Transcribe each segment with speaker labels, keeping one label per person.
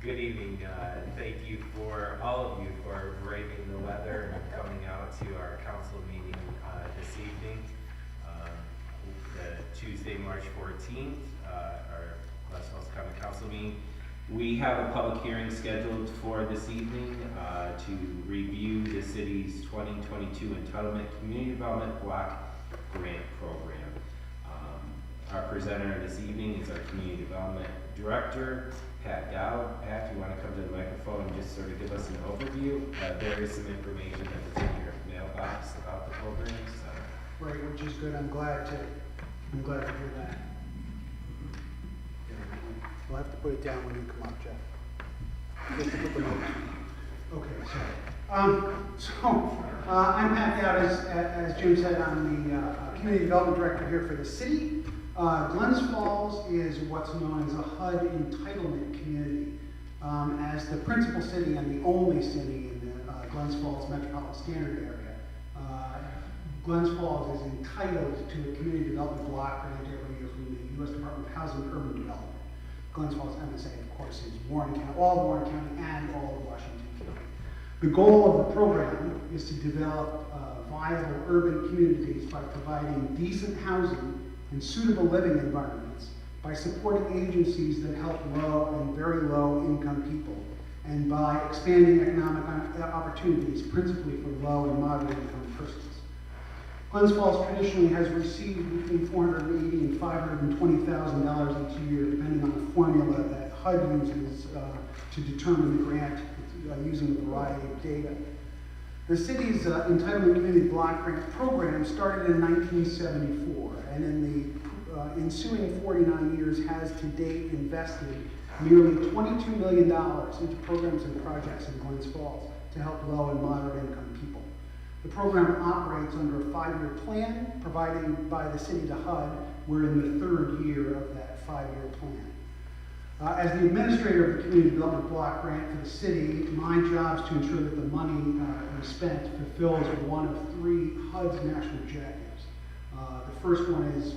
Speaker 1: Good evening. Thank you for all of you for braving the weather and coming out to our council meeting this evening. The Tuesday, March 14th, our Glens County Council meeting. We have a public hearing scheduled for this evening to review the city's 2022 Entitlement Community Development Block Grant Program. Our presenter this evening is our Community Development Director, Pat Dowd. Pat, if you want to come to the microphone and just sort of give us an overview. There is some information that's in your mailbox about the program. So.
Speaker 2: Right, which is good. I'm glad to hear that. We'll have to put it down when you come up, Jeff. Just to put the notes. Okay, sorry. I'm Pat Dowd, as Jim said. I'm the Community Development Director here for the city. Glens Falls is what's known as a HUD entitlement community. As the principal city and the only city in the Glens Falls metropolitan standard area, Glens Falls is entitled to a community development block grant every year from the U.S. Department of Housing and Urban Development. Glens Falls MSA, of course, is Warren County, all of Warren County and all of Washington County. The goal of the program is to develop viable urban communities by providing decent housing and suitable living environments, by supporting agencies that help low and very low income people, and by expanding economic opportunities, principally for low and moderate income persons. Glens Falls traditionally has received between $480,000 and $520,000 each year, depending on the formula that HUD uses to determine the grant using a variety of data. The city's Entitlement Community Block Grant Program started in 1974, and in the ensuing 49 years has to date invested nearly $22 million into programs and projects in Glens Falls to help low and moderate income people. The program operates under a 5-year plan provided by the city to HUD. We're in the 3rd year of that 5-year plan. As the administrator of the Community Development Block Grant for the city, my job is to ensure that the money we spent fulfills one of 3 HUD's national objectives. The first one is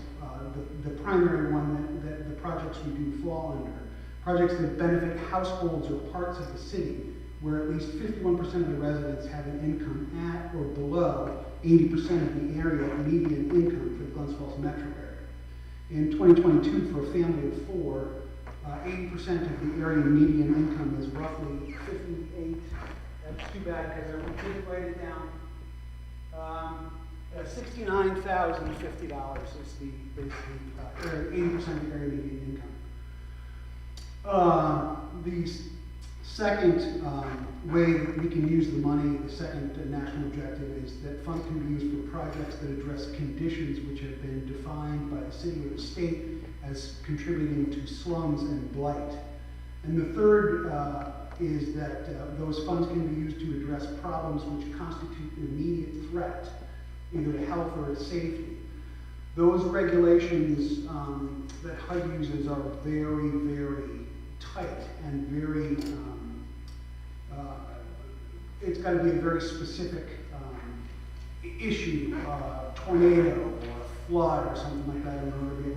Speaker 2: the primary one that the projects we do fall under. Projects that benefit households or parts of the city where at least 51% of the residents have an income at or below 80% of the area median income for the Glens Falls metro area. In 2022, for a family of 4, 80% of the area median income is roughly 58. That's too bad because I didn't write it down. $69,050 is the 80% of the area median income. The second way that we can use the money, the second national objective, is that funds can be used for projects that address conditions which have been defined by the city or the state as contributing to slums and blight. And the third is that those funds can be used to address problems which constitute an immediate threat, either to health or to safety. Those regulations that HUD uses are very, very tight and very, it's got to be a very specific issue, tornado or flood or something like that in order to be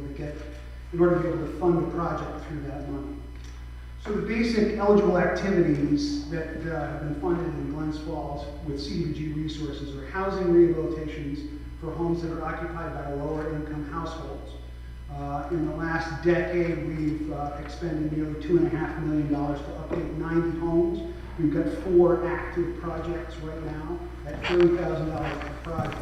Speaker 2: able to fund the project through that money. So the basic eligible activities that have been funded in Glens Falls with CDBG resources are housing rehabilitations for homes that are occupied by lower income households. In the last decade, we've expended nearly $2.5 million to update 90 homes. We've got 4 active projects right now at $30,000 per project.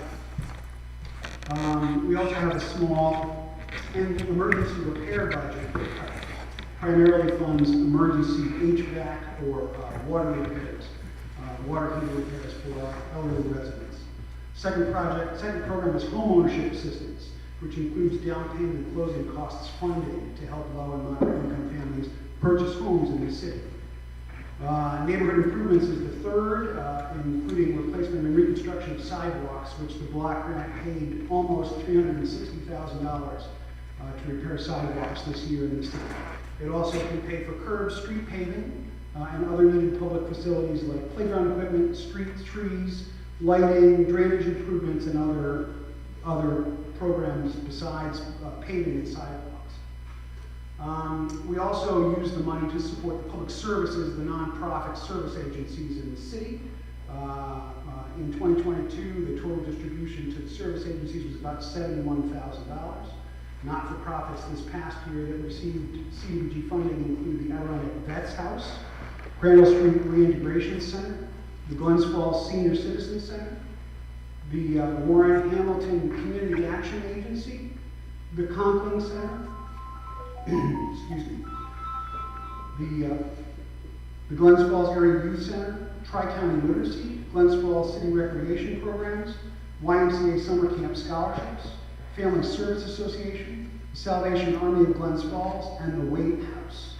Speaker 2: We also have a small emergency repair budget that primarily funds emergency HVAC or water repairs, water heater repairs for our elderly residents. Second program is homeownership assistance, which includes down payment and closing costs funding to help low and moderate income families purchase homes in the city. Neighborhood improvements is the third, including replacement and reconstruction of sidewalks, which the block grant paid almost $360,000 to repair sidewalks this year in the city. It also can pay for curbs, street paving, and other needed public facilities like playground equipment, streets, trees, lighting, drainage improvements, and other programs besides paving and sidewalks. We also use the money to support the public services, the nonprofit service agencies in the city. In 2022, the total distribution to the service agencies was about $71,000. Not-for-profits this past year that received CDBG funding include the Ironic Vets House, Crandall Street Reintegration Center, the Glens Falls Senior Citizen Center, the Warren Hamilton Community Action Agency, the Conklin Center, excuse me, the Glens Falls Area Youth Center, Tri-County Literacy, Glens Falls City Recreation Programs, YMCA Summer Camp Scholarships, Family Service Association, the Salvation Army of Glens Falls, and the Waite House.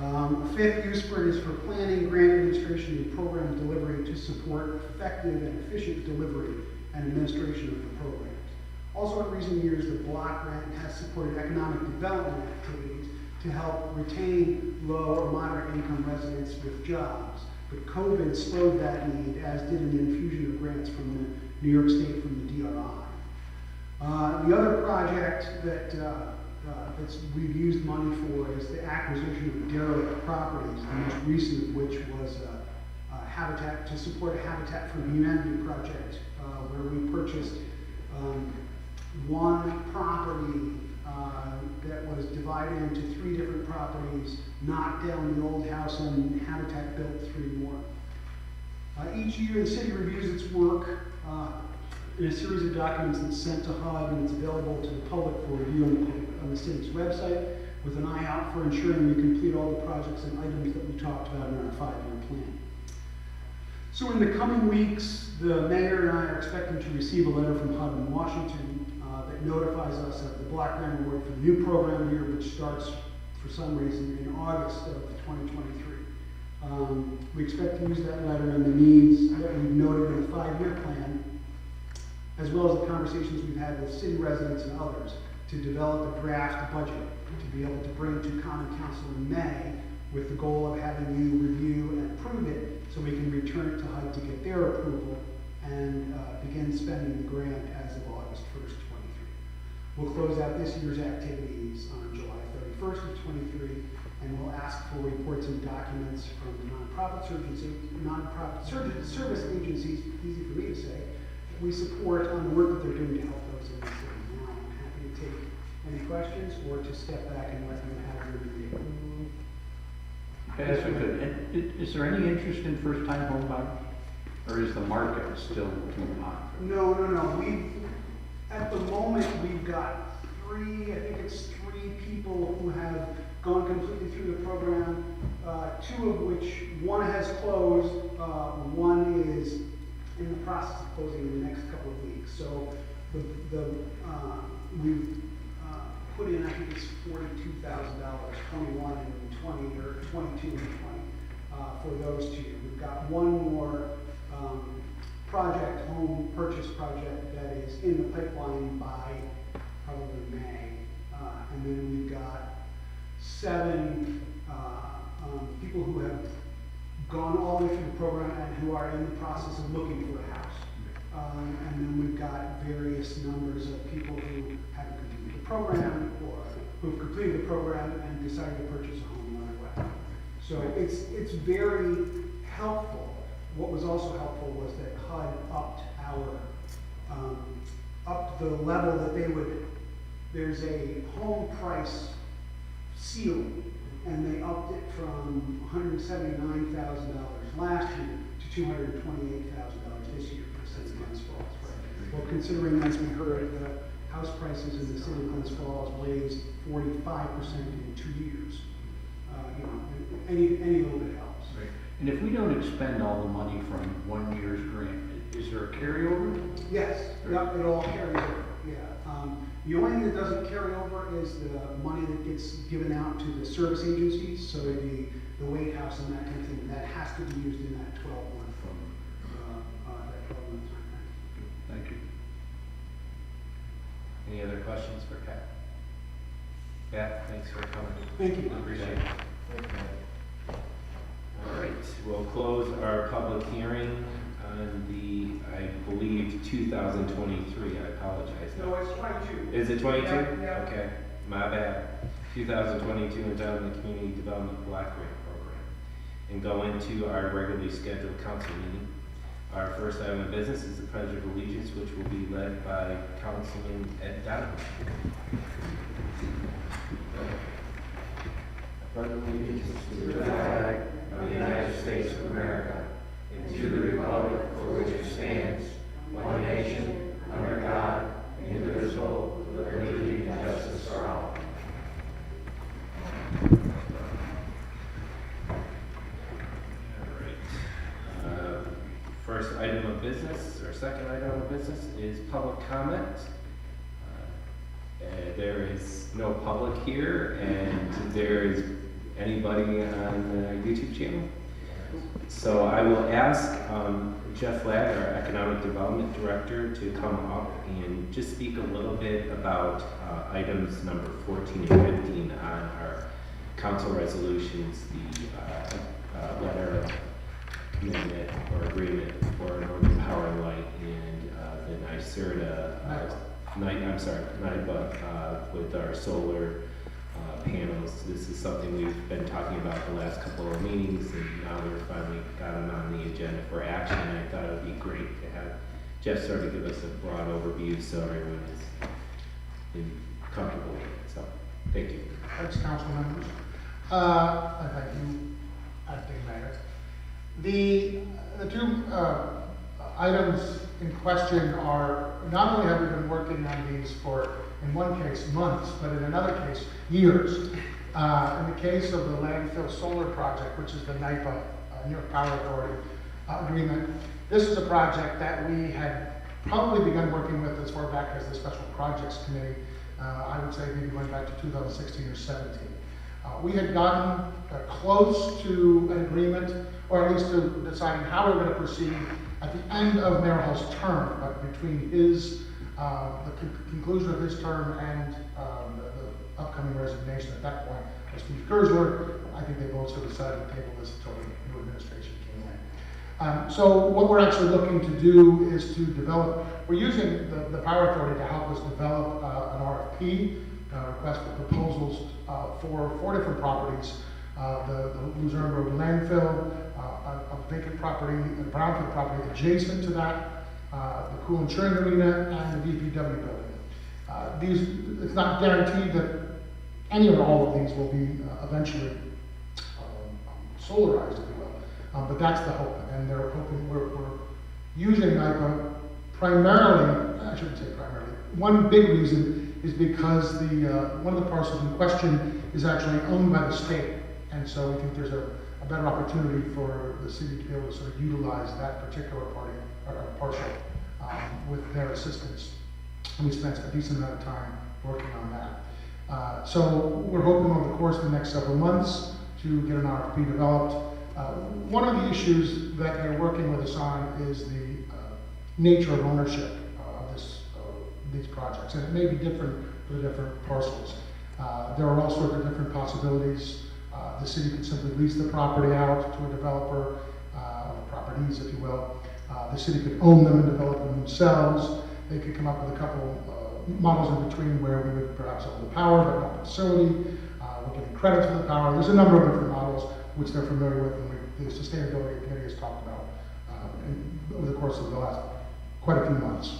Speaker 2: A fifth use for it is for planning, grant administration, and program delivery to support effective and efficient delivery and administration of the programs. Also, in recent years, the block grant has supported economic development activities to help retain low or moderate income residents with jobs. But COVID slowed that need, as did an infusion of grants from the New York State from the DRI. The other project that we've used money for is the acquisition of derelict properties, the most recent of which was Habitat, to support a Habitat for Humanity project, where we purchased one property that was divided into 3 different properties, knocked down the old house, and Habitat built 3 more. Each year, the city reviews its work in a series of documents that's sent to HUD, and it's available to the public for review on the city's website, with an eye out for ensuring we complete all the projects and items that we talked about in our 5-year plan. So in the coming weeks, the mayor and I are expecting to receive a letter from HUD in Washington that notifies us of the block grant award for the new program year, which starts for some reason in August of 2023. We expect to use that letter and the needs that we've noted in the 5-year plan, as well as the conversations we've had with city residents and others, to develop a draft budget to be able to bring to Common Council in May, with the goal of having you review and approve it so we can return it to HUD to get their approval and begin spending the grant as of August 1st, 23. We'll close out this year's activities on July 31st of 23, and we'll ask for reports and documents from the nonprofit service agencies, easy for me to say, that we support on the work that they're doing to help those in the city. Now, I'm happy to take any questions or to step back and let them have their review.
Speaker 3: That's good. And is there any interest in first-time home buyers? Or is the market still too hot?
Speaker 2: No. At the moment, we've got 3, I think it's 3 people who have gone completely through the program, 2 of which, one has closed, one is in the process of closing in the next couple of weeks. So we've put in, I think it's $42,000, 21 and 20, or 22 and 20, for those 2. We've got one more home purchase project that is in the pipeline by probably May. And then we've got 7 people who have gone all the way through the program and who are in the process of looking for a house. And then we've got various numbers of people who haven't completed the program or who've completed the program and decided to purchase a home another way. So it's very helpful. What was also helpful was that HUD upped the level that they would. There's a home price ceiling, and they upped it from $179,000 last year to $228,000 this year for St. Glens Falls. Right? Well, considering, as we heard, the house prices in the city of Glens Falls raised 45% in 2 years. Any little bit helps.
Speaker 3: Right. And if we don't expend all the money from 1 year's grant, is there a carryover?
Speaker 2: Yes, yep, it all carries over. Yeah. The only thing that doesn't carry over is the money that gets given out to the service agencies, so the Waite House and that kind of thing. That has to be used in that 12-month time.
Speaker 3: Thank you.
Speaker 1: Any other questions for Pat? Yeah, thanks for coming.
Speaker 2: Thank you.
Speaker 1: Appreciate it. All right, we'll close our public hearing on the, I believe, 2023. I apologize.
Speaker 2: No, it's 22.
Speaker 1: Is it 22?
Speaker 2: Yeah.
Speaker 1: Okay, my bad. 2022 Endowment Community Development Block Grant Program, and go into our regularly scheduled council meeting. Our first item of business is the Pledge of Allegiance, which will be led by Councilman Ed Donovan.
Speaker 4: Pledge allegiance to the flag of the United States of America and to the republic for which it stands, one nation, under God, indivisible, with liberty and justice for all.
Speaker 1: First item of business, or second item of business, is public comment. There is no public here, and there is anybody on the YouTube channel. So I will ask Jeff Ladd, our Economic Development Director, to come up and just speak a little bit about items number 14 and 15 on our council resolutions, the letter of commitment or agreement for Northern Power and Light and the NYSERDA, NIPA with our solar panels. This is something we've been talking about the last couple of meetings, and now we're finally got them on the agenda for action. I thought it would be great to have Jeff sort of give us a broad overview so everyone is comfortable with it. So, thank you.
Speaker 5: Thanks, council members. And thank you, acting mayor. The two items in question are, not only have we been working on these for, in one case, months, but in another case, years. In the case of the landfill solar project, which is the NIPA, New York Power Authority agreement, this is a project that we had probably begun working with as far back as the Special Projects Committee. I would say maybe going back to 2016 or 17. We had gotten close to an agreement, or at least to deciding how we're going to proceed at the end of Mayor Hall's term, but between his, the conclusion of his term and the upcoming resignation at that point of Steve Gersler, I think they both sort of decided to table this until the new administration came in. So what we're actually looking to do is to develop, we're using the Power Authority to help us develop an RFP, request for proposals for 4 different properties. The Luzerne Road landfill, a vacant property, a brownfield property adjacent to that, the Cool and Churn Arena, and the DPW building. It's not guaranteed that any or all of these will be eventually solarized, if you will, but that's the hope. And they're hoping we're using NIPA primarily, I shouldn't say primarily. One big reason is because one of the parcels in question is actually owned by the state. And so we think there's a better opportunity for the city to be able to sort of utilize that particular parcel with their assistance. And we spent a decent amount of time working on that. So we're hoping over the course of the next several months to get an RFP developed. One of the issues that they're working with us on is the nature of ownership of these projects. And it may be different for the different parcels. There are all sorts of different possibilities. The city could simply lease the property out to a developer, or properties, if you will. The city could own them and develop them themselves. They could come up with a couple models in between where we would perhaps own the power, but not the facility. We're giving credit for the power. There's a number of different models which they're familiar with, and the Sustainability Committee has talked about over the course of the last quite a few months.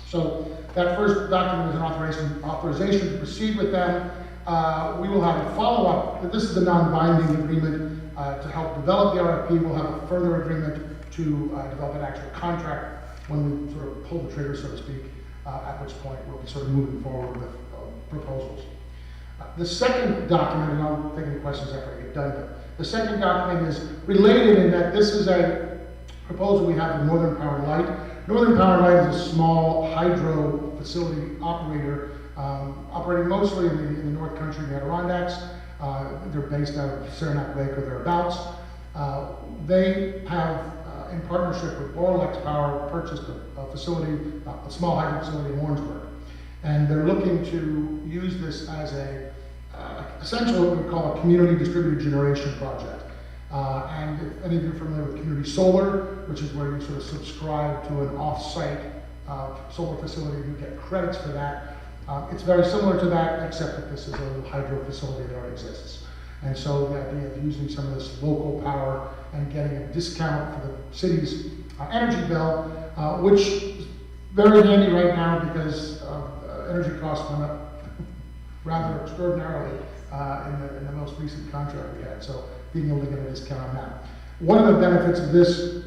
Speaker 5: So that first document is an authorization to proceed with them. We will have a follow-up. This is a non-binding agreement to help develop the RFP. We'll have a further agreement to develop an actual contract when we sort of pull the trigger, so to speak, at which point we'll be sort of moving forward with proposals. The second document, and I'll take any questions after I get done, but the second document is related in that this is a proposal we have from Northern Power and Light. Northern Power and Light is a small hydro facility operator operating mostly in the North Country, the Adirondacks. They're based out of Saranac Lake or thereabouts. They have, in partnership with Boralex Power, purchased a facility, a small hydro facility in Warrensburg. And they're looking to use this as essentially what we call a community distributed generation project. And if any of you are familiar with community solar, which is where you sort of subscribe to an off-site solar facility, you get credits for that. It's very similar to that, except that this is a little hydro facility that already exists. And so the idea of using some of this local power and getting a discount for the city's energy bill, which is very handy right now because energy costs went up rather extraordinarily in the most recent contract we had. So being able to get a discount on that. One of the benefits of this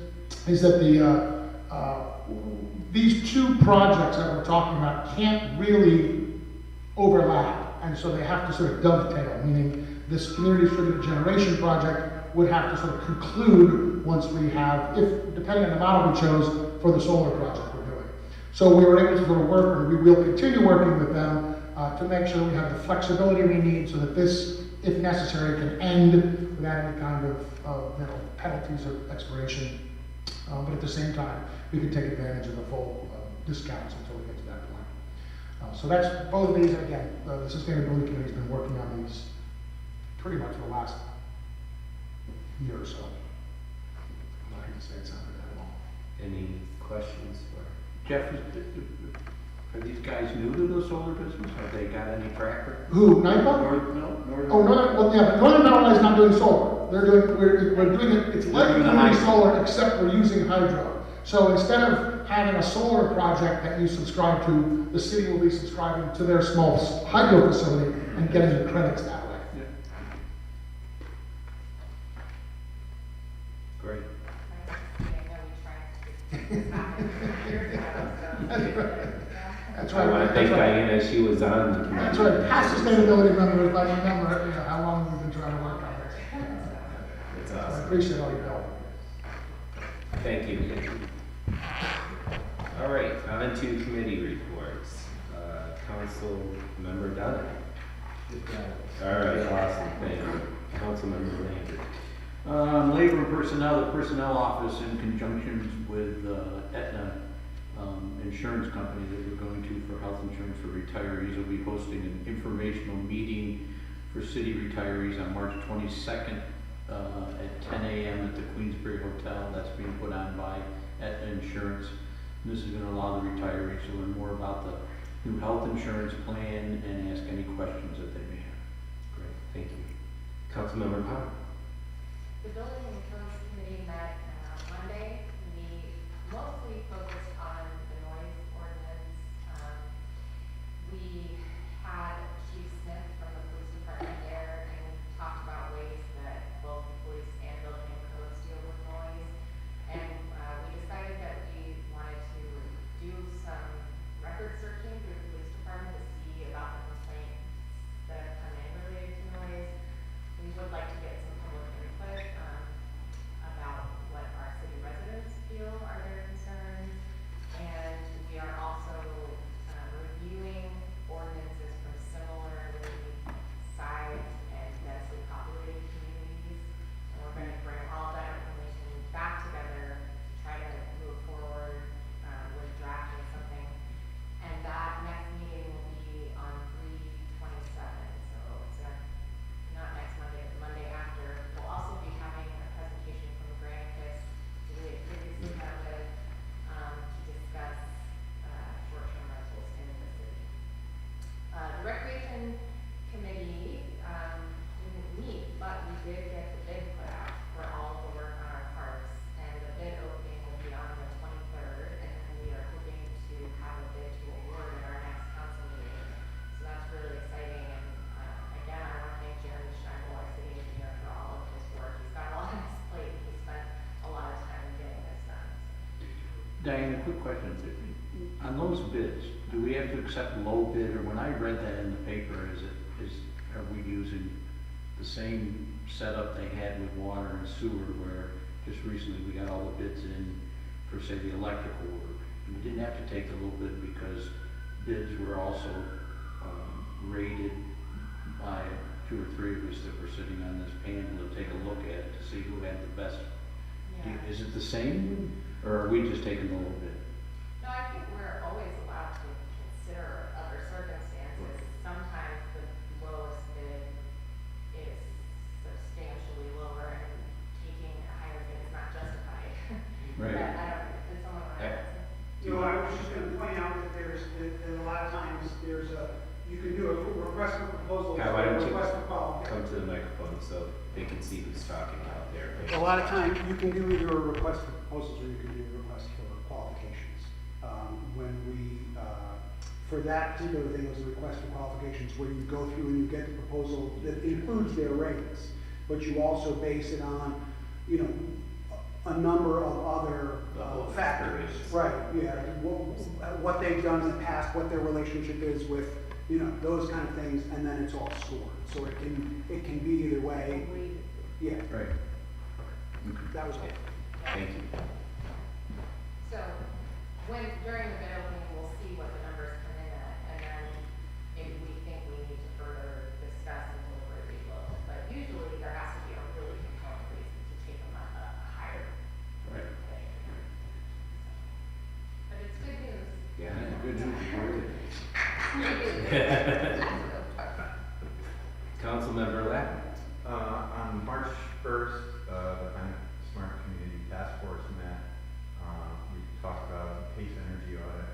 Speaker 5: is that these two projects that we're talking about can't really overlap, and so they have to sort of dovetail, meaning this community distributed generation project would have to sort of conclude once we have, if depending on the model we chose for the solar project we're doing. So we were able to sort of work, and we will continue working with them to make sure we have the flexibility we need so that this, if necessary, can end without any kind of penalties or expiration. But at the same time, we can take advantage of the full discounts until we get to that point. So that's both of these. Again, the Sustainability Committee has been working on these pretty much for the last year or so. I'm not going to say it's not that long.
Speaker 1: Any questions for?
Speaker 3: Jeff, are these guys new to the solar business? Have they got any track record?
Speaker 5: Who, NIPA?
Speaker 3: Northern?
Speaker 5: Oh, well, yeah, but Northern Maryland is not doing solar. They're doing, we're doing it, it's like
Speaker 3: doing the
Speaker 5: community
Speaker 3: hydro.
Speaker 5: solar, except we're using hydro. So instead of having a solar project that you subscribe to, the city will be subscribing to their small hydro facility and getting the credits that way.
Speaker 3: Yeah.
Speaker 1: Great.
Speaker 5: That's
Speaker 1: I
Speaker 5: right.
Speaker 1: want to thank Diana, she was on the committee.
Speaker 5: That's right, past sustainability members, I remember, how long we've been trying to work on this.
Speaker 1: It's
Speaker 5: So I
Speaker 1: awesome.
Speaker 5: appreciate all your help.
Speaker 1: Thank you. All right, on to committee reports. Council Member Dunn. All right, awesome, thank you. Council Member Landry.
Speaker 3: Labor and Personnel, the Personnel Office, in conjunction with Aetna Insurance Company that we're going to for health insurance for retirees, will be hosting an informational meeting for city retirees on March 22nd at 10 a.m. at the Queensbury Hotel. That's being put on by Aetna Insurance. And this is going to allow the retirees to learn more about the new health insurance plan and ask any questions that they may have.
Speaker 1: Great, thank you. Council Member Powell.
Speaker 6: The Building and Codes Committee met Monday. We mostly focused on the noise ordinance. We had Chief Smith from the police department there and talked about ways that both the police and building and codes deal with noise. And we decided that we wanted to do some record searching through the police department to see about the complaints that have come in related to noise. We would like to get some public input about what our city residents feel are their concerns. And we are also reviewing ordinances from similarly sized and densely populated communities. And we're going to bring all that information back together to try to move forward with drafting something. And that next meeting will be on 3/27. So it's not next Monday, but the Monday after. We'll also be having a presentation from Granicus, who we had previously met with, to discuss short-term rentals in the city. The Recreation Committee didn't meet, but we did get the bid put out for all of the work on our parks. And the bid opening will be on the 23rd, and then we are hoping to have a bid to award at our next council meeting. So that's really exciting. And again, I want to thank Jeremy Steinboll, our city engineer, for all of his work. He's got a lot on his plate, and he spent a lot of time getting this done.
Speaker 3: Diane, a quick question. On those bids, do we have to accept low bid, or when I read that in the paper, are we using the same setup they had with water and sewer, where just recently we got all the bids in for, say, the electrical work? And we didn't have to take the low bid because bids were also rated by 2 or 3 of us that were sitting on this panel to take a look at it to see who had the best.
Speaker 6: Yeah.
Speaker 3: Is it the same, or are we just taking the low bid?
Speaker 6: No, I think we're always allowed to consider other circumstances. Sometimes the lowest bid is substantially lower, and taking a higher bid is not justified.
Speaker 3: Right.
Speaker 6: But I don't, did someone want to add something?
Speaker 2: You know, I was just gonna point out that that a lot of times, you can do a request for proposal,
Speaker 1: Yeah, why don't you
Speaker 2: request for qualification.
Speaker 1: come to the microphone so they can see who's talking out there?
Speaker 2: A lot of times, you can do either a request for proposals or you can do a request for qualifications. When we, for that particular thing, it was a request for qualifications where you go through and you get the proposal that includes their rates, but you also base it on, a number of other factors. Right, yeah, what they've done in the past, what their relationship is with, those kind of things, and then it's all scored. So it can be either way. Yeah,
Speaker 3: Right.
Speaker 2: that was all.
Speaker 1: Thank you.
Speaker 6: So, during the bid opening, we'll see what the numbers come in at, and then if we think we need to further discuss and deliberate low. But usually, there has to be a really compelling reason to take them at a higher
Speaker 3: Right.
Speaker 6: thing. But it's good news.
Speaker 1: Yeah.
Speaker 3: Good news.
Speaker 1: Councilmember Lapp.
Speaker 7: On March 1st, the Smart Community Task Force met. We talked about PACE energy audit.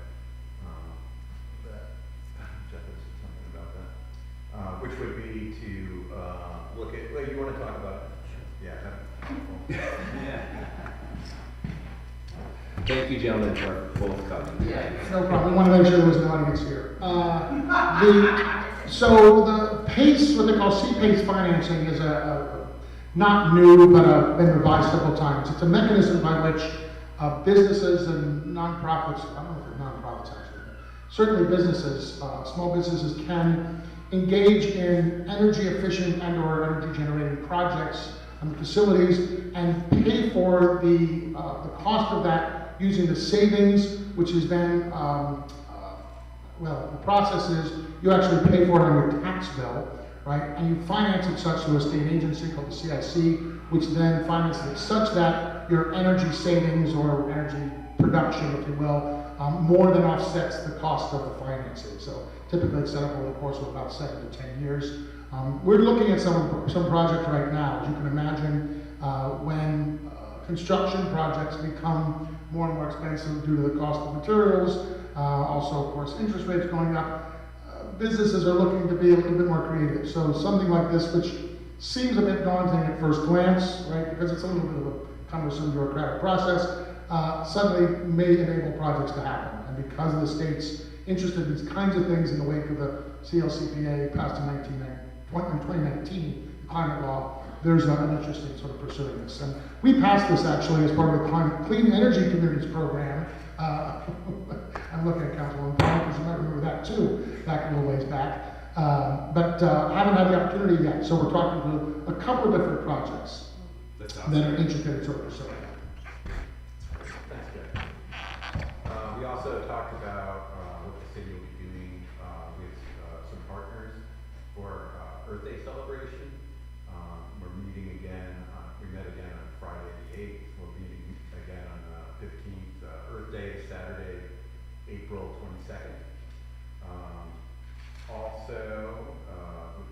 Speaker 7: Jeff has something about that. Which would be to look at, well, you want to talk about it? Yeah.
Speaker 1: Thank you, gentlemen, for both coming.
Speaker 5: No problem, we want to make sure there was an audience here. So the PACE, what they call C-PACE financing is not new, but been revised several times. It's a mechanism by which businesses and nonprofits, I don't know if they're nonprofits actually, but certainly businesses, small businesses can engage in energy efficient and or energy generating projects and facilities and pay for the cost of that using the savings, which is then, the process is you actually pay for it on your tax bill, right? And you finance it such through a state agency called the CIC, which then finances it such that your energy savings or energy production, if you will, more than offsets the cost of the financing. So typically it's set up over the course of about 7 to 10 years. We're looking at some projects right now. As you can imagine, when construction projects become more and more expensive due to the cost of materials, also of course interest rates going up, businesses are looking to be a little bit more creative. So something like this, which seems a bit daunting at first glance, right, because it's a little bit of a cumbersome bureaucratic process, suddenly may enable projects to happen. And because of the state's interest in these kinds of things in the wake of the CLCPA passed in 2019, the climate law, there's an interest in sort of pursuing this. And we passed this actually as part of the Clean Energy Communities program. I'm looking at Councilwoman Brown because you might remember that too, back a little ways back. But haven't had the opportunity yet. So we're talking to a couple of different projects that are interested in sort of pursuing that.
Speaker 7: Thanks, Jeff. We also talked about what the city will be doing with some partners for Earth Day celebration. We're meeting again, we met again on Friday the 8th. We're meeting again on the 15th. Earth Day is Saturday, April 22nd. Also,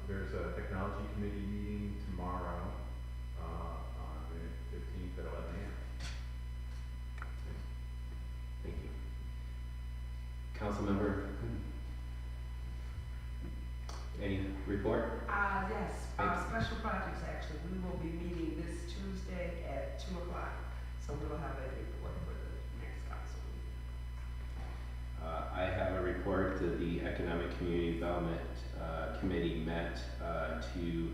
Speaker 7: there's a technology committee meeting tomorrow on the 15th at 11 a.m.
Speaker 1: Thank you. Councilmember, any report?
Speaker 8: Yes,
Speaker 1: Thank you.
Speaker 8: special projects actually, we will be meeting this Tuesday at 2 o'clock, so we will have a report for the next council meeting.
Speaker 1: I have a report to the Economic Community Development Committee met to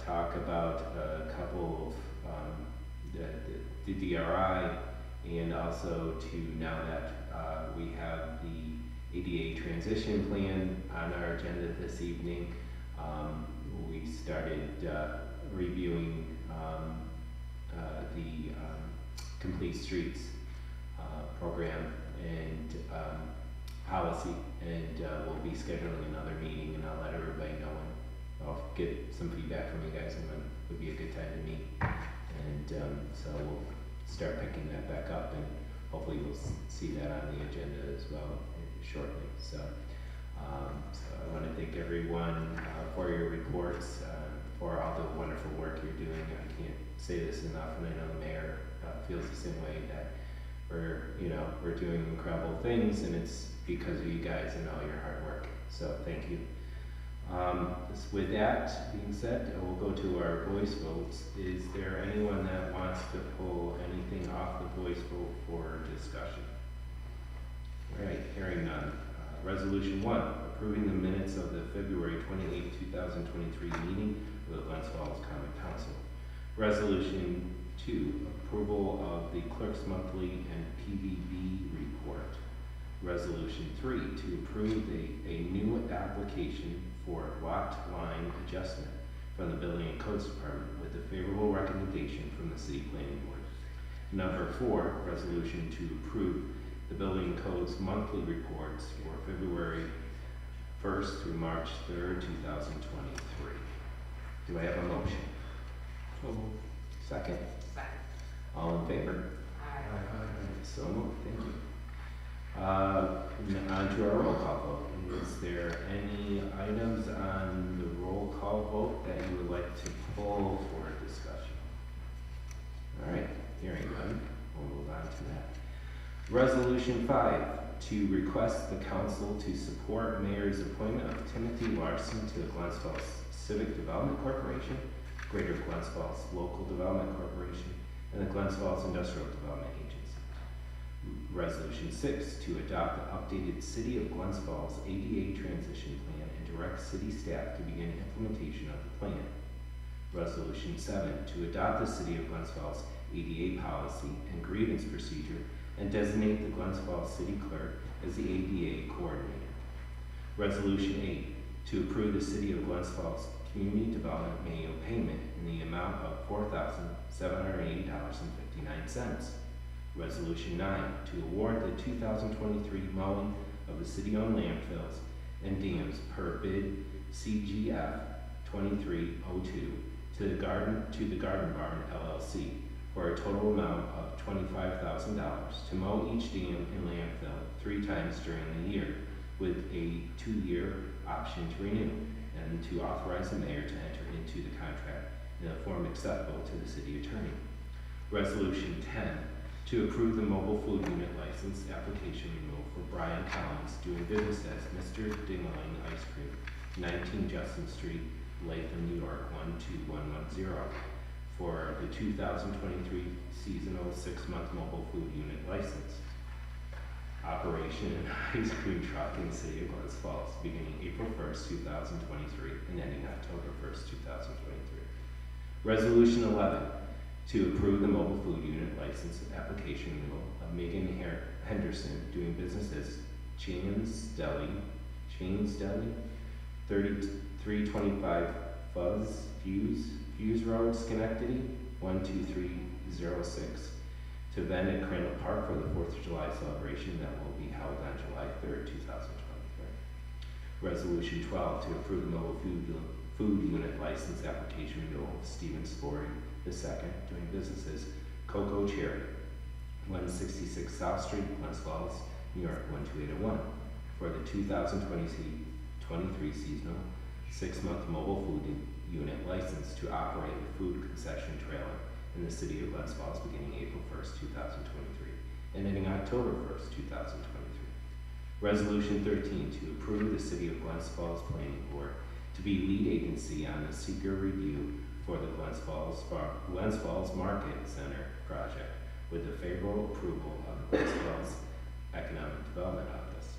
Speaker 1: talk about a couple of the DRI, and also to, now that we have the ADA transition plan on our agenda this evening, we started reviewing the Complete Streets program and policy, and we'll be scheduling another meeting, and I'll let everybody know, and I'll get some feedback from you guys on when would be a good time to meet. And so we'll start picking that back up, and hopefully we'll see that on the agenda as well shortly. So I want to thank everyone for your reports, for all the wonderful work you're doing. I can't say this enough, and I know the mayor feels the same way, that we're doing incredible things, and it's because of you guys and all your hard work. So thank you. With that being said, we'll go to our voice votes. Is there anyone that wants to pull anything off the voice vote for discussion? All right, hearing none. Resolution 1, approving the minutes of the February 28, 2023 meeting of the Glens Falls Common Council. Resolution 2, approval of the clerk's monthly and PBB report. Resolution 3, to approve a new application for lot line adjustment from the Building and Codes Department with a favorable recommendation from the City Planning Board. Number 4, resolution to approve the Building and Codes monthly reports for February 1st through March 3rd, 2023. Do I have a motion?
Speaker 3: So moved.
Speaker 1: Second?
Speaker 6: Second.
Speaker 1: All in favor?
Speaker 6: Aye.
Speaker 1: So moved, thank you. On to our roll call vote. Is there any items on the roll call vote that you would like to pull for discussion? All right, hearing none, we'll move on to that. Resolution 5, to request the council to support mayor's appointment of Timothy Larson to the Glens Falls Civic Development Corporation, Greater Glens Falls Local Development Corporation, and the Glens Falls Industrial Development Agency. Resolution 6, to adopt the updated City of Glens Falls ADA transition plan and direct city staff to begin implementation of the plan. Resolution 7, to adopt the City of Glens Falls ADA policy and grievance procedure and designate the Glens Falls City Clerk as the ADA coordinator. Resolution 8, to approve the City of Glens Falls Community Development Manual payment in the amount of $4,780.59. Resolution 9, to award the 2023 mowing of the city-owned landfills and dams per bid CGF 2302 to the Garden Barn LLC for a total amount of $25,000 to mow each dam and landfill 3 times during the year, with a 2-year option to renew, and to authorize the mayor to enter into the contract in a form acceptable to the city attorney. Resolution 10, to approve the mobile food unit license application renewal for Brian Collins doing business as Mr. Dingaling Ice Cream, 19 Justin Street, Latham, New York, 12110, for the 2023 seasonal 6-month mobile food unit license. Operation an ice cream truck in the City of Glens Falls, beginning April 1st, 2023, and ending October 1st, 2023. Resolution 11, to approve the mobile food unit license application renewal of Megan Henderson doing business as Chains Deli, 3325 Fuse Road, Schenectady, 12306, to vend at Crandall Park for the 4th of July celebration that will be held on July 3rd, 2023. Resolution 12, to approve the mobile food unit license application renewal of Stephen Sporting II, doing business as Coco Cherry, 166 South Street, Glens Falls, New York, 12801, for the 2023 seasonal 6-month mobile food unit license to operate a food concession trailer in the City of Glens Falls beginning April 1st, 2023, and ending October 1st, 2023. Resolution 13, to approve the City of Glens Falls Planning Board to be lead agency on the seeker review for the Glens Falls Market Center project with the favorable approval of the Glens Falls Economic Development Office.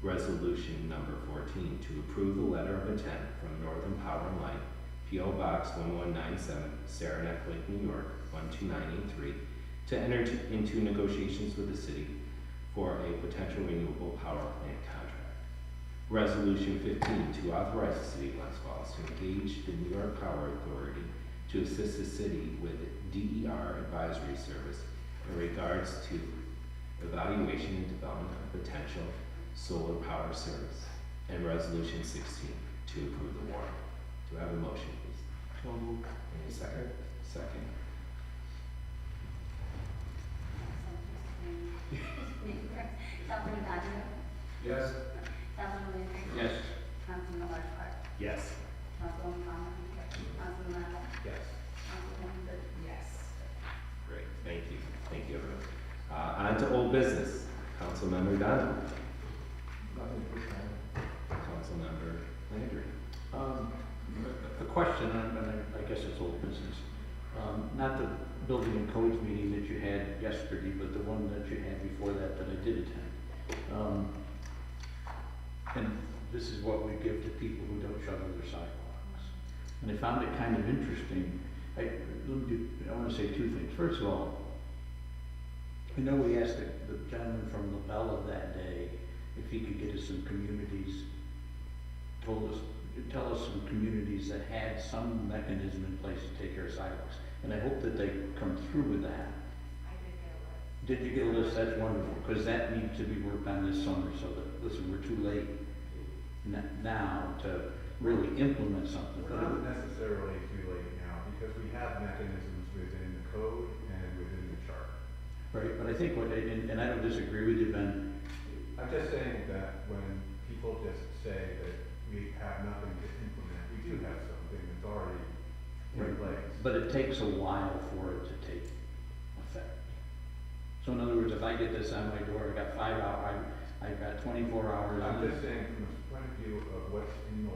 Speaker 1: Resolution number 14, to approve the letter of intent from Northern Power and Light, P.O. Box 1197, Saranac Lake, New York, 12983, to enter into negotiations with the city for a potential renewable power plant contract. Resolution 15, to authorize the City of Glens Falls to engage the New York Power Authority to assist the city with DER advisory service in regards to evaluation and development of potential solar power service. And Resolution 16, to approve the warrant. Do I have a motion, please?
Speaker 3: So moved.
Speaker 1: Any second? Second.
Speaker 9: Councilman Donovan?
Speaker 7: Yes.
Speaker 9: Councilman Lindsay?
Speaker 3: Yes.
Speaker 9: Councilman Large?
Speaker 1: Yes.
Speaker 9: Councilman Palmer? Councilman Randall?
Speaker 7: Yes.
Speaker 9: Councilwoman Good?
Speaker 6: Yes.
Speaker 1: Great, thank you. Thank you, everyone. On to business, Councilmember Donovan. Councilmember Landry.
Speaker 3: A question, and I guess it's old business. Not the building and codes meeting that you had yesterday, but the one that you had before that I did attend. And this is what we give to people who don't shovel their sidewalks. And I found it kind of interesting. I want to say two things. First of all, I know we asked the gentleman from LaBella that day if he could get us some communities, tell us some communities that had some mechanism in place to take care of sidewalks. And I hope that they come through with that.
Speaker 6: I did get a list.
Speaker 3: Did you get a list? That's wonderful, because that needs to be worked on this summer, so that, listen, we're too late now to really implement something.
Speaker 7: We're not necessarily too late now, because we have mechanisms within the code and within the charter.
Speaker 3: Right, but I think and I don't disagree with you, Ben.
Speaker 7: I'm just saying that when people just say that we have nothing to implement, we do have something that's already in place.
Speaker 3: But it takes a while for it to take effect. So in other words, if I get this on my door, I got 5 hours, I've got 24 hours.
Speaker 7: I'm just saying from the point of view of what's in the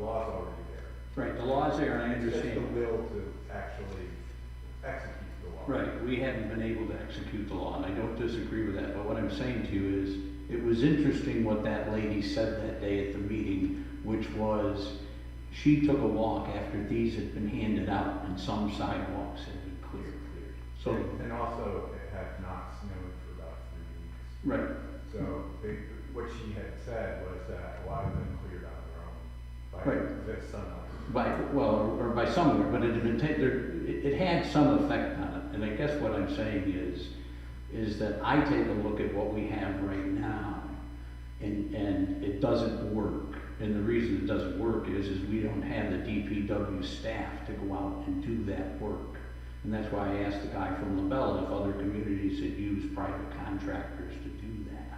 Speaker 7: law's already there.
Speaker 3: Right, the law's there, and I
Speaker 7: It's just
Speaker 3: understand.
Speaker 7: the will to actually execute the law.
Speaker 3: Right, we haven't been able to execute the law, and I don't disagree with that, but what I'm saying to you is, it was interesting what that lady said that day at the meeting, which was, she took a walk after these had been handed out, and some sidewalks had been cleared. So,
Speaker 7: And also, it had not snowed for about 3 weeks.
Speaker 3: right,
Speaker 7: So what she had said was that a lot of them cleared on their own by the sunlight.
Speaker 3: or by somewhere, but it had been it had some effect on it, and I guess what I'm saying is that I take a look at what we have right now, and it doesn't work. And the reason it doesn't work is we don't have the DPW staff to go out and do that work. And that's why I asked the guy from LaBella if other communities had used private contractors to do that.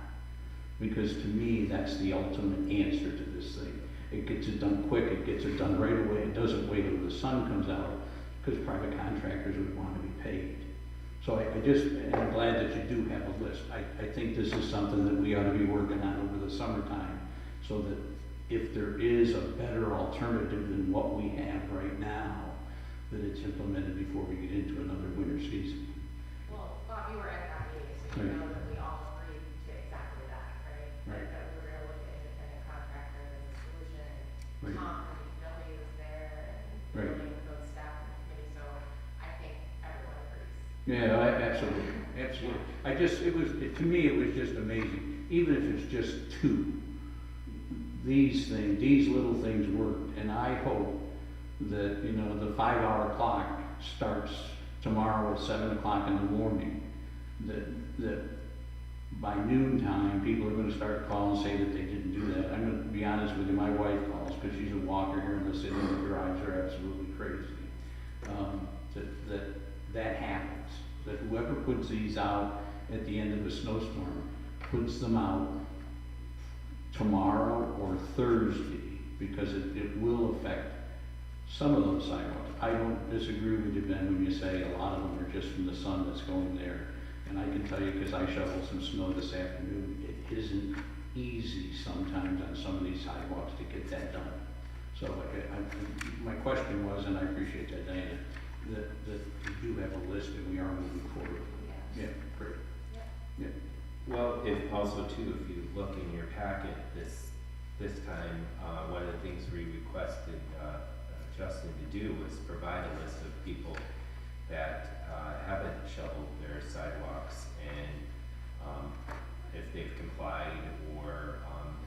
Speaker 3: Because to me, that's the ultimate answer to this thing. It gets it done quick, it gets it done right away, it doesn't wait until the sun comes out, because private contractors would want to be paid. So and I'm glad that you do have a list. I think this is something that we ought to be working on over the summertime, so that if there is a better alternative than what we have right now, that it's implemented before we get into another winter season.
Speaker 6: Well, Bob, you were at that meeting, so you
Speaker 3: Right.
Speaker 6: know that we all agreed to exactly that, right?
Speaker 3: Right.
Speaker 6: That we were gonna look at independent contractors as a solution.
Speaker 3: Right.
Speaker 6: Tom from DPW was there, and
Speaker 3: Right.
Speaker 6: building code staff and committee, so I think everyone agrees.
Speaker 3: Yeah, absolutely, absolutely. To me, it was just amazing, even if it's just two. These little things worked, and I hope that, the 5-hour clock starts tomorrow at 7 o'clock in the morning, that by noontime, people are gonna start calling and say that they didn't do that. I'm gonna be honest with you, my wife calls, because she's a walker here in the city, and the drives are absolutely crazy. That happens, that whoever puts these out at the end of a snowstorm, puts them out tomorrow or Thursday, because it will affect some of those sidewalks. I don't disagree with you, Ben, when you say a lot of them are just from the sun that's going there. And I can tell you, because I shoveled some snow this afternoon, it isn't easy sometimes on some of these sidewalks to get that done. So my question was, and I appreciate that, Diana, that you do have a list and we are moving forward.
Speaker 6: Yeah.
Speaker 3: Yeah, great.
Speaker 6: Yeah.
Speaker 3: Yeah.
Speaker 1: Well, if also too, if you look in your packet this time, one of the things we requested Justin to do was provide a list of people that haven't shoveled their sidewalks, and if they've complied or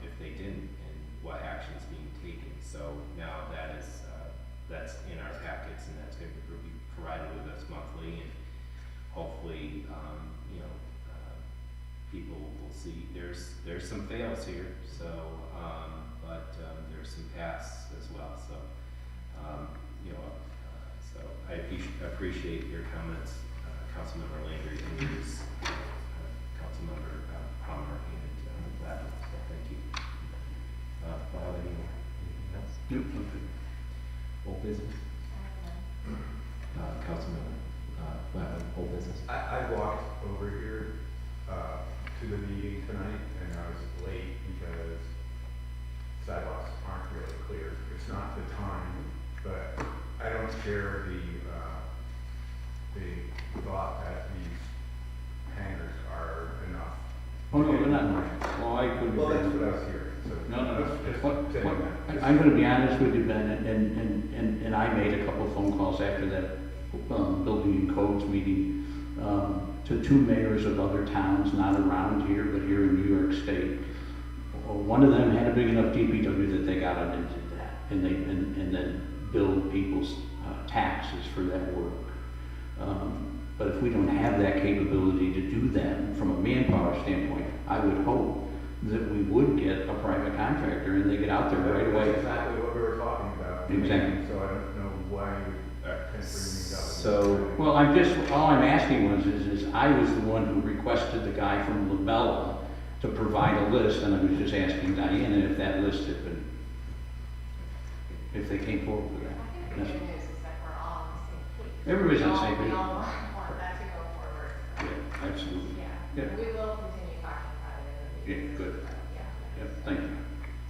Speaker 1: if they didn't, and what action's being taken. So now that's in our packets, and that's going to be provided with us monthly, and hopefully, people will see there's some fails here, so but there's some pass as well. So so I appreciate your comments, Councilmember Landry, and yours, Councilmember Palmer, and Lavin. So thank you. Bob, anything else?
Speaker 3: Nope, okay.
Speaker 1: Old business? Councilmember Lavin, old business.
Speaker 7: I walked over here to the meeting tonight, and I was late because sidewalks aren't really clear. It's not the time, but I don't share the thought that these hangars are enough.
Speaker 3: Oh, no, they're not much. Well, I couldn't.
Speaker 7: Well, that's what I was hearing, so.
Speaker 3: No, no,
Speaker 7: I was
Speaker 3: no.
Speaker 7: just
Speaker 3: What,
Speaker 7: saying that.
Speaker 3: I'm gonna be honest with you, Ben, and I made a couple of phone calls after that, building and codes meeting, to two mayors of other towns, not around here, but here in New York State. One of them had a big enough DPW that they got it and did that, and then billed people's, taxes for that work. But if we don't have that capability to do that from a manpower standpoint, I would hope that we would get a private contractor and they get out there right away.
Speaker 7: That's exactly what we were talking about.
Speaker 3: Exactly.
Speaker 7: So I don't know why you kind of bring these up.
Speaker 1: So-
Speaker 3: Well, all I'm asking is I was the one who requested the guy from Labella to provide a list, and I was just asking Diana if that list had been, if they came forward with
Speaker 6: I
Speaker 3: that.
Speaker 6: think the good news is that we're all on the same page.
Speaker 3: Everybody's on the same page.
Speaker 6: We all want that to go forward, so.
Speaker 3: Yeah, absolutely.
Speaker 6: Yeah,
Speaker 3: Yeah.
Speaker 6: we will continue talking about it in the
Speaker 3: Yeah,
Speaker 6: meetings.
Speaker 3: good.
Speaker 6: Yeah.
Speaker 3: Yep, thank you.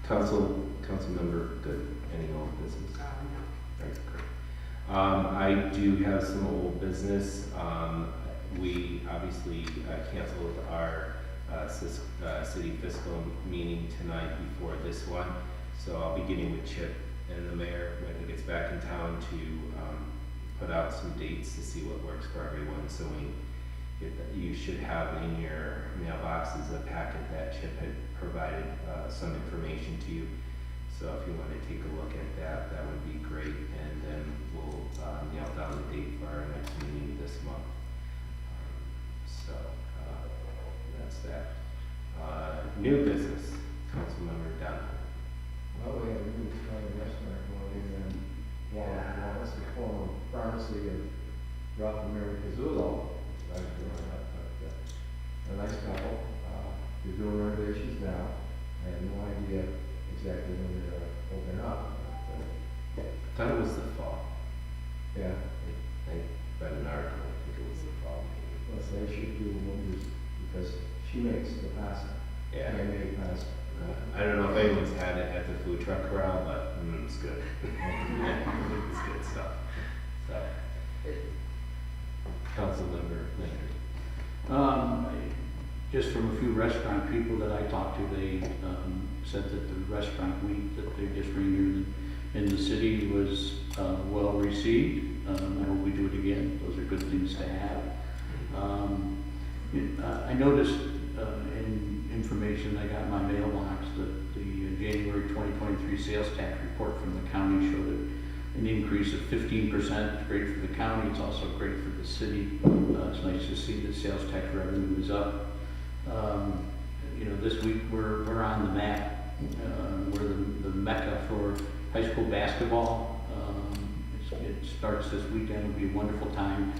Speaker 1: Council member, good, any old business?
Speaker 8: No.
Speaker 1: That's great. I do have some old business. We obviously canceled our city fiscal meeting tonight before this one. So I'll be getting with Chip and the mayor when he gets back in town to put out some dates to see what works for everyone. So you should have in your mailboxes a packet that Chip had provided some information to you. So if you want to take a look at that, that would be great. And then we'll nail down the date for our next meeting this month. So that's that. New business, Councilmember Dunn.
Speaker 4: Well, we have a new restaurant going in, and Wallace, the former pharmacy of Ralph and Mary Pizzulo. I was growing up, but a nice couple. They're doing renovations now. I have no idea exactly when they're gonna open up. But,
Speaker 1: I thought it was the fall.
Speaker 4: yeah,
Speaker 1: I read an article, I think it was the fall.
Speaker 4: well, so they should do wonders because she makes the pasta.
Speaker 1: Yeah.
Speaker 4: Handmade pasta.
Speaker 1: I don't know if anyone's had it at the food truck corral, but it's good. It's good stuff. So, Councilmember Leonard.
Speaker 3: Just from a few restaurant people that I talked to, they said that the restaurant week that they just renewed in the city was well received. I hope we do it again. Those are good things to have. I noticed in information I got in my mailbox that the January 2023 sales tax report from the county showed an increase of 15%. It's great for the county. It's also great for the city. It's nice to see that sales tax revenue is up. This week we're on the map. We're the mecca for high school basketball. It starts this weekend. It'll be a wonderful time.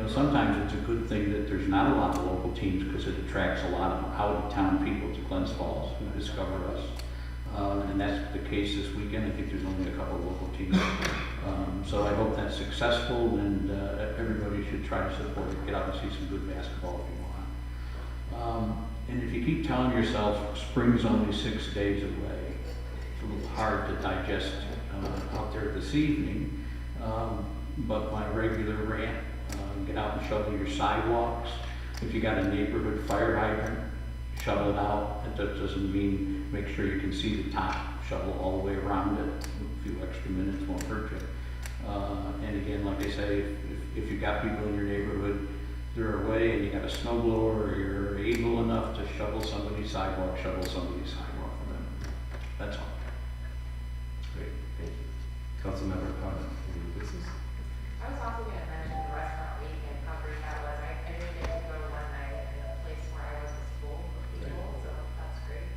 Speaker 3: Sometimes it's a good thing that there's not a lot of local teams because it attracts a lot of out-of-town people to Glens Falls who discover us. And that's the case this weekend. I think there's only a couple of local teams. So I hope that's successful, and everybody should try to support it. Get out and see some good basketball if you want. And if you keep telling yourself spring's only 6 days away, it's a little hard to digest out there this evening. But my regular rant, get out and shovel your sidewalks. If you got a neighborhood fire hydrant, shovel it out. That doesn't mean make sure you can see the top, shovel all the way around it. A few extra minutes won't hurt you. And again, like I say, if you got people in your neighborhood, they're away and you got a snow blower, or you're able enough to shovel somebody's sidewalk for them. That's all.
Speaker 1: Great, thank you. Councilmember Connor, any business?
Speaker 6: I was also gonna mention the restaurant week and how great that was. I didn't get to go one night and the place where I was full of people, so that's great.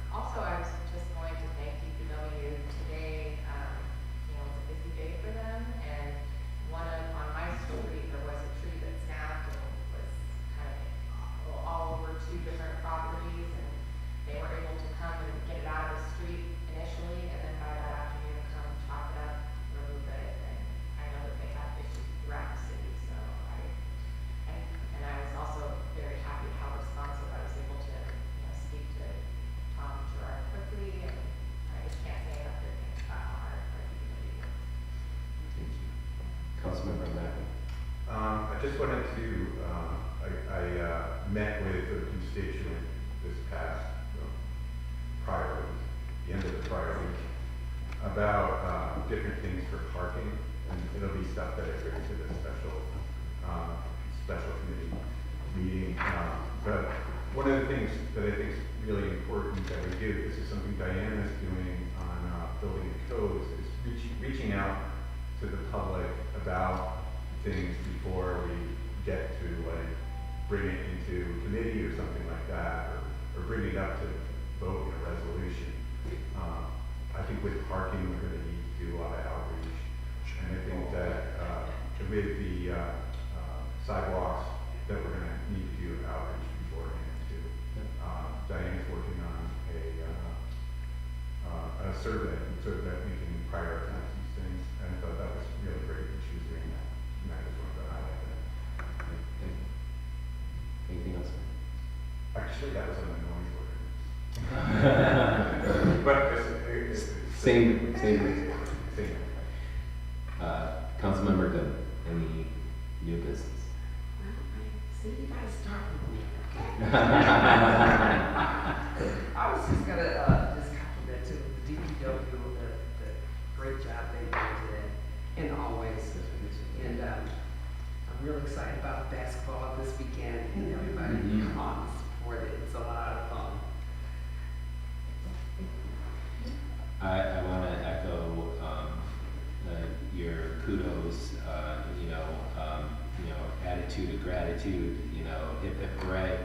Speaker 6: Also, I was just going to thank DPW today. It's a busy day for them, and on my street, there was a tree that snapped and was kind of all over 2 different properties, and they were able to come and get it out of the street initially, and then by that afternoon, come chop it up, remove it, and I know that they have issues throughout the
Speaker 1: Councilmember Mackey.
Speaker 7: I just wanted to, I met with a constituent this past, prior week, the end of the prior week, about different things for parking, and it'll be stuff that I bring to the special committee meeting. But one of the things that I think is really important that we do, this is something Diana is doing on building and codes, is reaching out to the public about things before we get to like bring it into committee or something like that, or bring it up to vote in a resolution. I think with parking, we're going to need to do a lot of outreach, and I think that with the sidewalks, that we're going to need to do outreach beforehand too. Diane's working on a survey so that we can prioritize these things, and I thought that was really great that she was doing that. And I just wanted to highlight that.
Speaker 1: Anything else?
Speaker 7: Actually, that was on the noise ordinance. But it's
Speaker 1: Same.
Speaker 7: same.
Speaker 1: Councilmember Good, any new business?
Speaker 8: See, you gotta start with me. I was just gonna, just compliment to the DPW, the great job they did today, and always. And, I'm really excited about basketball this weekend, and everybody come on and support it. It's a lot of fun.
Speaker 1: I want to echo your kudos, attitude of gratitude, hip hip hooray.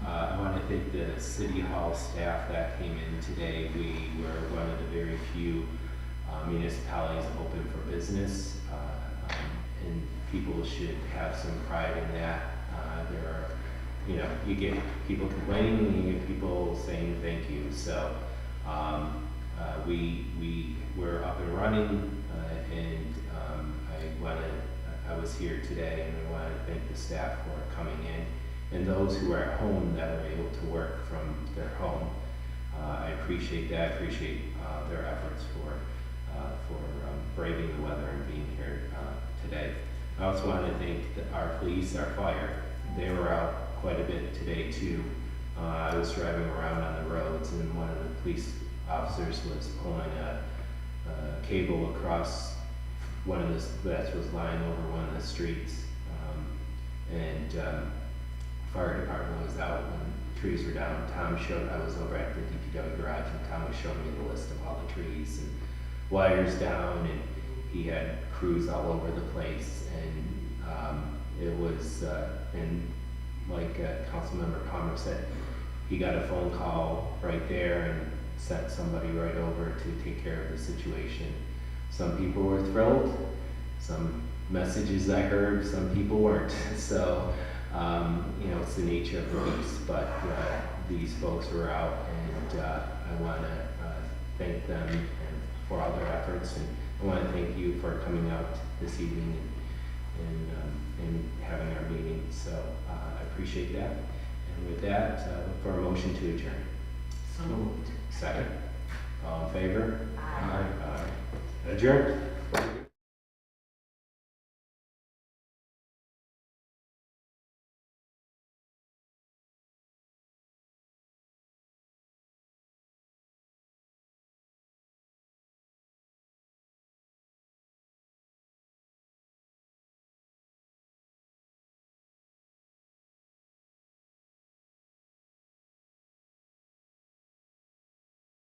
Speaker 1: I want to thank the City Hall staff that came in today. We were one of the very few municipalities open for business, and people should have some pride in that. There are, you get people complaining and you get people saying thank you. So we were up and running, and I was here today, and I want to thank the staff for coming in, and those who are at home that are able to work from their home. I appreciate that. I appreciate their efforts for braving the weather and being here today. I also want to thank our police, our fire. They were out quite a bit today too. I was driving around on the roads, and one of the police officers was pulling a cable across one of the that was lying over one of the streets, and fire department was out when trees were down. I was over at the DPW garage, and Tom was showing me the list of all the trees and wires down, and he had crews all over the place, and it was and like Councilmember Palmer said, he got a phone call right there and sent somebody right over to take care of the situation. Some people were thrilled, some messages I heard, some people weren't. So, it's the nature of the beast, but these folks were out, and I want to thank them and for all their efforts, and I want to thank you for coming out this evening and having our meeting. So I appreciate that. And with that, look for a motion to adjourn.
Speaker 8: So moved.
Speaker 1: Second. All in favor?
Speaker 8: Aye.
Speaker 1: Adjourned.